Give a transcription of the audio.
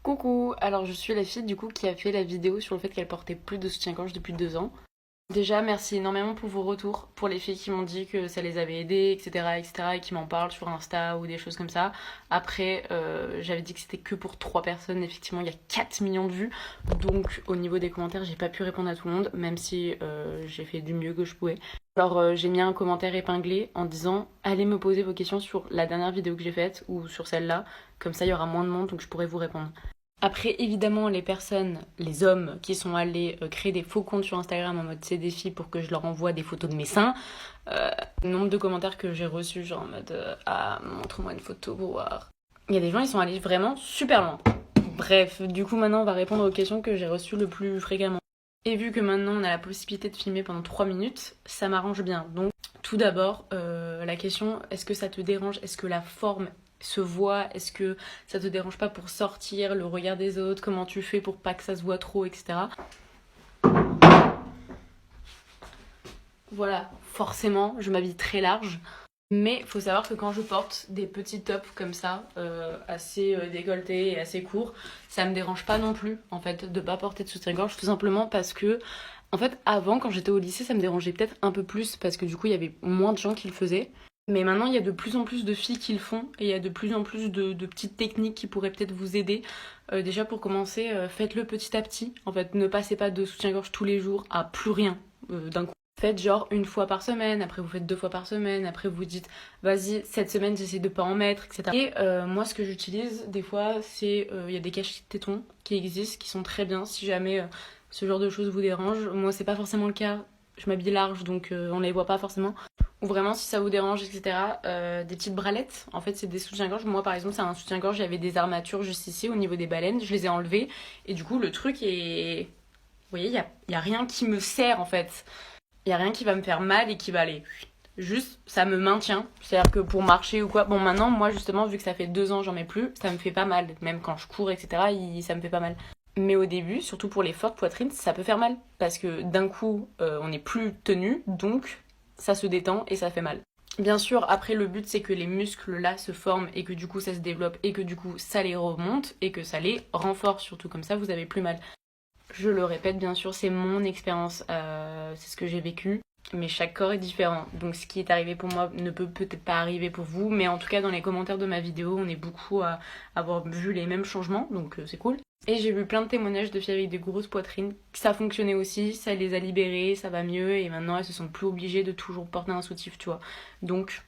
Coucou, alors je suis la fille du coup qui a fait la vidéo sur le fait qu'elle portait plus de soutien-gorge depuis 2 ans. Déjà, merci énormément pour vos retours, pour les filles qui m'ont dit que ça les avait aidées, etc., etc., et qui m'en parlent sur Insta ou des choses comme ça. Après, j'avais dit que c'était que pour 3 personnes, effectivement, il y a 4 millions de vues. Donc, au niveau des commentaires, j'ai pas pu répondre à tout le monde, même si j'ai fait du mieux que je pouvais. Alors, j'ai mis un commentaire épinglé en disant allez me poser vos questions sur la dernière vidéo que j'ai faite ou sur celle-là, comme ça il y aura moins de monde, donc je pourrai vous répondre. Après, évidemment, les personnes, les hommes qui sont allés créer des faux comptes sur Instagram en mode c'est des filles pour que je leur envoie des photos de mes seins, le nombre de commentaires que j'ai reçus, genre en mode ah, montre-moi une photo pour voir. Il y a des gens, ils sont allés vraiment super loin. Bref, du coup, maintenant, on va répondre aux questions que j'ai reçues le plus fréquemment. Et vu que maintenant, on a la possibilité de filmer pendant 3 minutes, ça m'arrange bien. Donc, tout d'abord, la question est-ce que ça te dérange? Est-ce que la forme se voit? Est-ce que ça te dérange pas pour sortir, le regard des autres? Comment tu fais pour pas que ça se voit trop, etc. Voilà, forcément, je m'habille très large. Mais faut savoir que quand je porte des petits tops comme ça, assez décolletés et assez courts, ça me dérange pas non plus, en fait, de pas porter de soutien-gorge, tout simplement parce que, en fait, avant, quand j'étais au lycée, ça me dérangeait peut-être un peu plus, parce que du coup, il y avait moins de gens qui le faisaient. Mais maintenant, il y a de plus en plus de filles qui le font, et il y a de plus en plus de petites techniques qui pourraient peut-être vous aider. Déjà, pour commencer, faites-le petit à petit. En fait, ne passez pas de soutien-gorge tous les jours à plus rien d'un coup. Faites genre une fois par semaine, après vous faites 2 fois par semaine, après vous dites vas-y cette semaine j'essaie de pas en mettre, etc. Et moi ce que j'utilise des fois c'est il y a des caches tétons qui existent, qui sont très bien si jamais ce genre de choses vous dérange. Moi c'est pas forcément le cas, je m'habille large donc on les voit pas forcément. Ou vraiment si ça vous dérange, etc. Des petites bralettes, en fait c'est des soutiens-gorge. Moi par exemple c'est un soutien-gorge, j'avais des armatures juste ici au niveau des baleines, je les ai enlevées et du coup le truc est... Vous voyez, y a rien qui me serre en fait. Il y a rien qui va me faire mal et qui va aller. Juste, ça me maintient. C'est-à-dire que pour marcher ou quoi. Bon, maintenant, moi, justement, vu que ça fait 2 ans, j'en mets plus, ça me fait pas mal. Même quand je cours, etc., ça me fait pas mal. Mais au début, surtout pour les fortes poitrines, ça peut faire mal. Parce que d'un coup, on n'est plus tenu, donc ça se détend et ça fait mal. Bien sûr, après, le but, c'est que les muscles là se forment et que du coup, ça se développe et que du coup, ça les remonte et que ça les renforce. Surtout comme ça, vous avez plus mal. Je le répète, bien sûr, c'est mon expérience, c'est ce que j'ai vécu, mais chaque corps est différent. Donc ce qui est arrivé pour moi ne peut peut-être pas arriver pour vous, mais en tout cas dans les commentaires de ma vidéo, on est beaucoup à avoir vu les mêmes changements, donc c'est cool. Et j'ai vu plein de témoignages de filles avec des grosses poitrines, ça fonctionnait aussi, ça les a libérées, ça va mieux, et maintenant elles se sentent plus obligées de toujours porter un soutif, tu vois. Donc